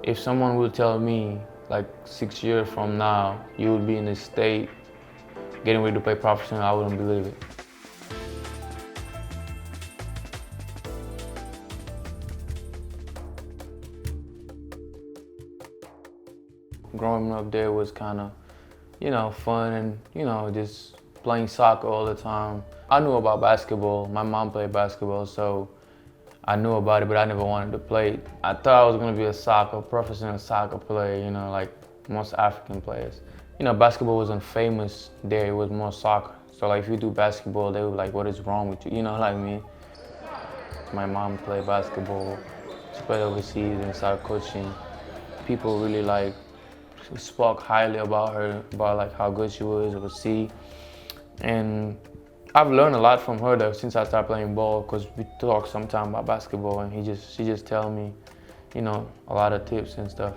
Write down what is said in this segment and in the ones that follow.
If someone would tell me, like 6 years from now, you would be in this state, getting ready to play professional, I wouldn't believe it. Growing up there was kind of, fun and, just playing soccer all the time. I knew about basketball. My mom played basketball, so I knew about it, but I never wanted to play it. I thought I was gonna be a professional soccer player, like most African players. Basketball wasn't famous there, it was more soccer. So like if you do basketball, they were like, what is wrong with you? Like me. My mom played basketball, she played overseas and started coaching. People really spoke highly about her, about like how good she was overseas. And I've learned a lot from her though since I started playing ball, because we talk sometimes about basketball and she just tell me, a lot of tips and stuff.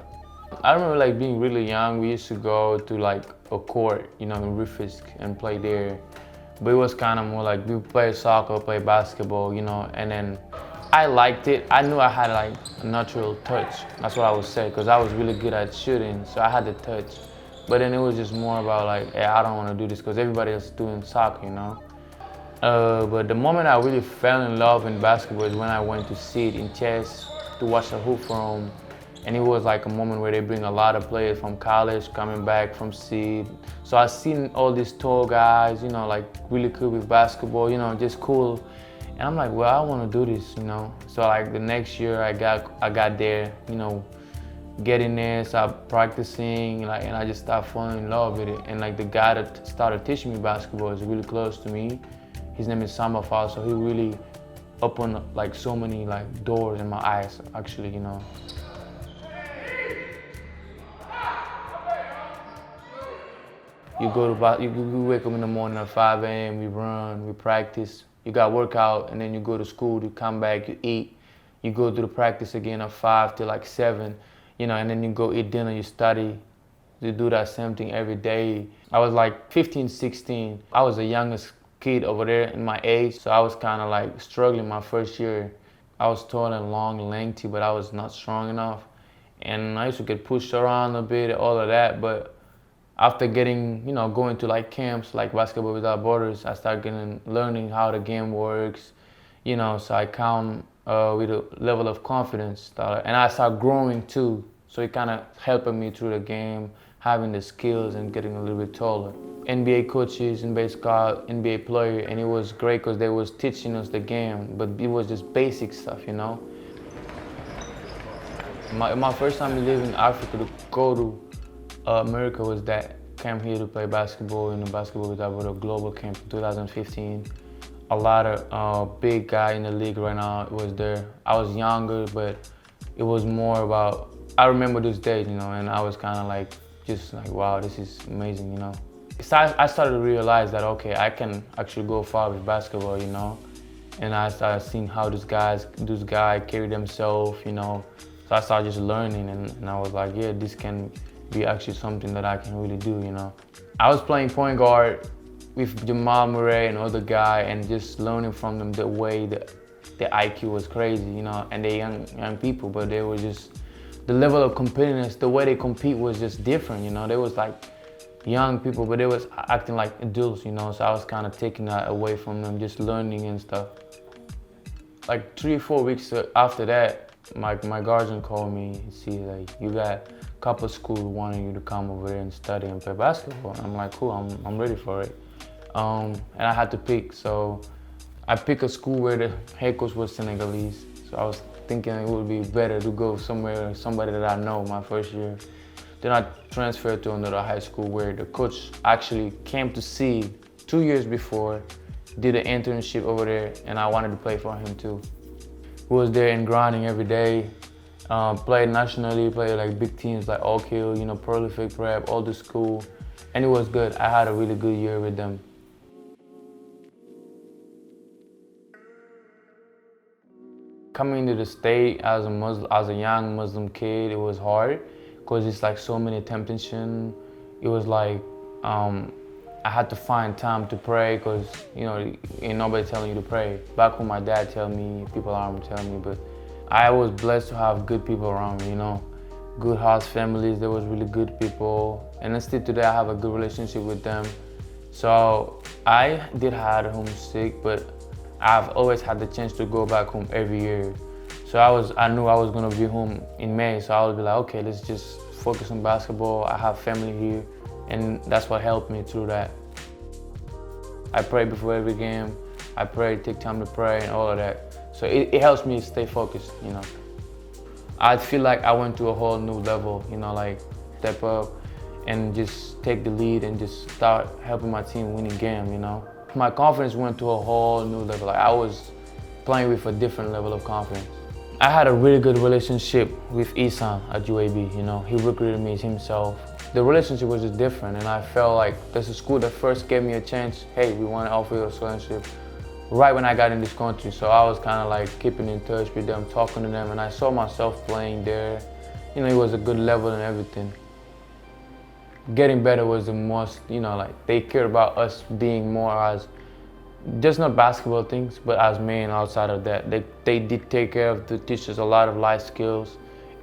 I remember like being really young, we used to go to like a court, in Rufisque and play there. But it was kind of more like we play soccer, play basketball, and then I liked it. I knew I had like a natural touch. That's what I would say, because I was really good at shooting, so I had the touch. But then it was just more about like, hey, I don't want to do this because everybody else is doing soccer, But the moment I really fell in love in basketball is when I went to see it in chess, to watch the hoop from. And it was like a moment where they bring a lot of players from college coming back from seed. So I seen all these tall guys, like really cool with basketball, just cool. And I'm like, well, I want to do this, So like the next year I got there, getting there, started practicing, and I just started falling in love with it. And like the guy that started teaching me basketball is really close to me. His name is Samafal, so he really opened like so many like doors in my eyes, actually, You wake up in the morning at 5 a.m., we run, we practice, you got workout, and then you go to school, you come back, you eat, you go to the practice again at 5 till like 7, and then you go eat dinner, you study, you do that same thing every day. I was like 15, 16. I was the youngest kid over there in my age, so I was kind of like struggling my first year. I was tall and long and lengthy, but I was not strong enough. And I used to get pushed around a bit, all of that, but after getting, going to like camps, like Basketball Without Borders, I started learning how the game works, so I come with a level of confidence. And I started growing too, so it kind of helping me through the game, having the skills and getting a little bit taller. NBA coaches, NBA scout, NBA player, and it was great because they was teaching us the game, but it was just basic stuff, My first time living in Africa to go to America was that came here to play basketball in the Basketball Without Borders global camp in 2015. A lot of big guy in the league right now was there. I was younger, but it was more about, I remember this day, and I was kind of like, just like, wow, this is amazing, So I started to realize that, okay, I can actually go far with basketball, And I started seeing how these guys carry themselves, So I started just learning, and I was like, yeah, this can be actually something that I can really do, I was playing point guard with Jamal Murray and other guy, and just learning from them the way the IQ was crazy, and they young people, but they were just, the level of competitiveness, the way they compete was just different, They was like young people, but they was acting like adults, So I was kind of taking that away from them, just learning and stuff. Like 3-4 weeks after that, my guardian called me and see like, you got a couple of schools wanting you to come over there and study and play basketball. And I'm like, cool, I'm ready for it. And I had to pick, so I picked a school where the head coach was Senegalese. So I was thinking it would be better to go somewhere, somebody that I know my first year. Then I transferred to another high school where the coach actually came to see 2 years before, did an internship over there, and I wanted to play for him too. He was there and grinding every day, played nationally, played like big teams like Oak Hill, Prolific Prep, all the school, and it was good. I had a really good year with them. Coming to the state as a young Muslim kid, it was hard because it's like so many temptation. It was like I had to find time to pray because ain't nobody telling you to pray. Back when my dad tell me, people around me tell me, but I was blessed to have good people around me, good house families. They was really good people, and then still today I have a good relationship with them. So I did had homesick, but I've always had the chance to go back home every year. So I knew I was gonna be home in May, so I would be like, okay, let's just focus on basketball. I have family here, and that's what helped me through that. I pray before every game. I pray, take time to pray and all of that. So it helps me stay focused, you know. I feel like I went to a whole new level, you know, like step up and just take the lead and just start helping my team win a game, you know. My confidence went to a whole new level. Like I was playing with a different level of confidence. I had a really good relationship with Isan at UAB, you know. He recruited me himself. The relationship was just different, and I felt like that's a school that first gave me a chance. Hey, we want to offer you a scholarship right when I got in this country. So I was kind of like keeping in touch with them, talking to them, and I saw myself playing there. You know, it was a good level and everything. Getting better was the most, you know, like they cared about us being more as just not basketball things, but as men outside of that. They did take care of to teach us a lot of life skills,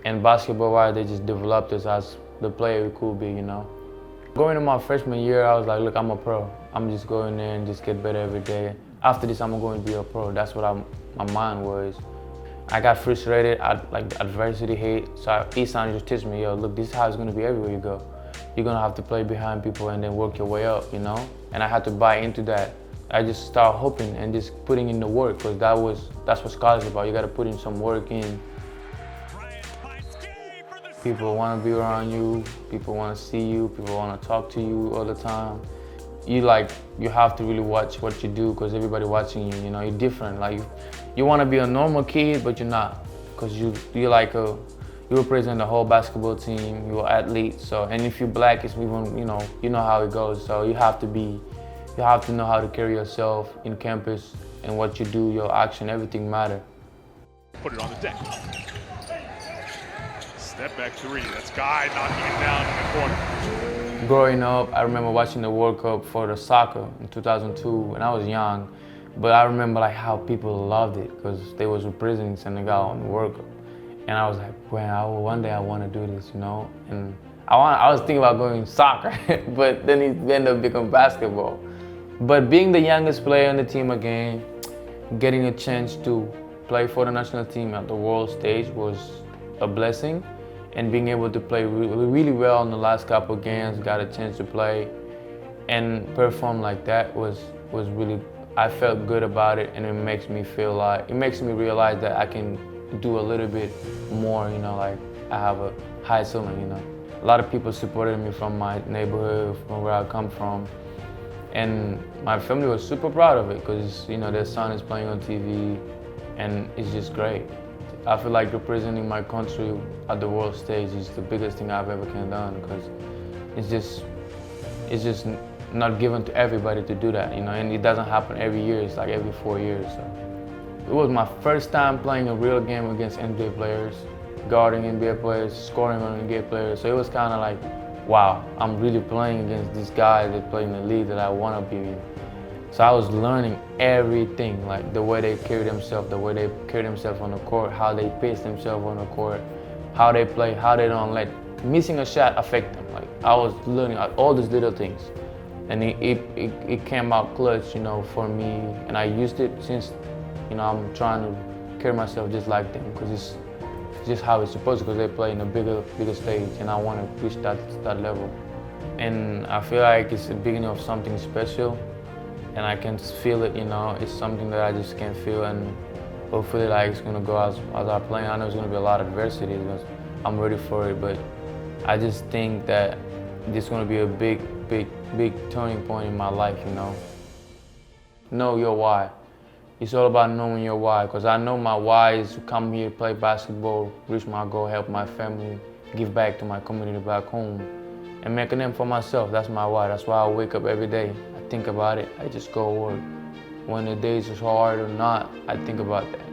and basketball-wise, they just developed us as the player we could be, you know. Going to my freshman year, I was like, look, I'm a pro. I'm just going there and just get better every day. After this, I'm going to be a pro. That's what my mind was. I got frustrated, like adversity hate. So Isan just teach me, yo, look, this is how it's going to be everywhere you go. You're going to have to play behind people and then work your way up, you know? And I had to buy into that. I just started hoping and just putting in the work, because that's what college is about. You got to put in some work in. People want to be around you, people want to see you, people want to talk to you all the time. You have to really watch what you do, because everybody watching you, you know, you're different. Like you want to be a normal kid, but you're not, because you represent the whole basketball team, you're an athlete. So, and if you're black, it's even, you know how it goes. So you have to know how to carry yourself in campus, and what you do, your action, everything matter. Put it on the deck. Step back three, that's Gueye knocking it down in the corner. Growing up, I remember watching the World Cup for the soccer in 2002, and I was young, but I remember like how people loved it, because they was representing Senegal in the World Cup. And I was like, man, one day I want to do this, you know? And I was thinking about going soccer, but then it ended up becoming basketball. But being the youngest player on the team again, getting a chance to play for the national team at the world stage was a blessing. And being able to play really well in the last couple of games, got a chance to play and perform like that was really, I felt good about it, and it makes me realize that I can do a little bit more, you know, like I have a high ceiling, you know. A lot of people supported me from my neighborhood, from where I come from. And my family was super proud of it, because, you know, their son is playing on TV, and it's just great. I feel like representing my country at the world stage is the biggest thing I've ever can done, because it's just not given to everybody to do that, you know, and it doesn't happen every year. It's like every 4 years. So it was my first time playing a real game against NBA players, guarding NBA players, scoring on NBA players. So it was kind of like, wow, I'm really playing against these guys that play in the league that I want to be in. So I was learning everything, like the way they carry themselves, the way they carry themselves on the court, how they pace themselves on the court, how they play, how they don't let missing a shot affect them. Like I was learning all these little things, and it came out clutch, you know, for me. And I used it since, you know, I'm trying to carry myself just like them, because it's just how it's supposed to, because they play in a bigger stage, and I want to reach that level. And I feel like it's the beginning of something special. And I can feel it, you know, it's something that I just can feel, and hopefully like it's gonna go as I play. I know there's gonna be a lot of adversity, I'm ready for it, but I just think that this is gonna be a big turning point in my life, you know. Know your why. It's all about knowing your why, because I know my why is to come here, play basketball, reach my goal, help my family, give back to my community back home, and make a name for myself. That's my why. That's why I wake up every day. Think about it, I just go work. When the days is hard or not, I think about that.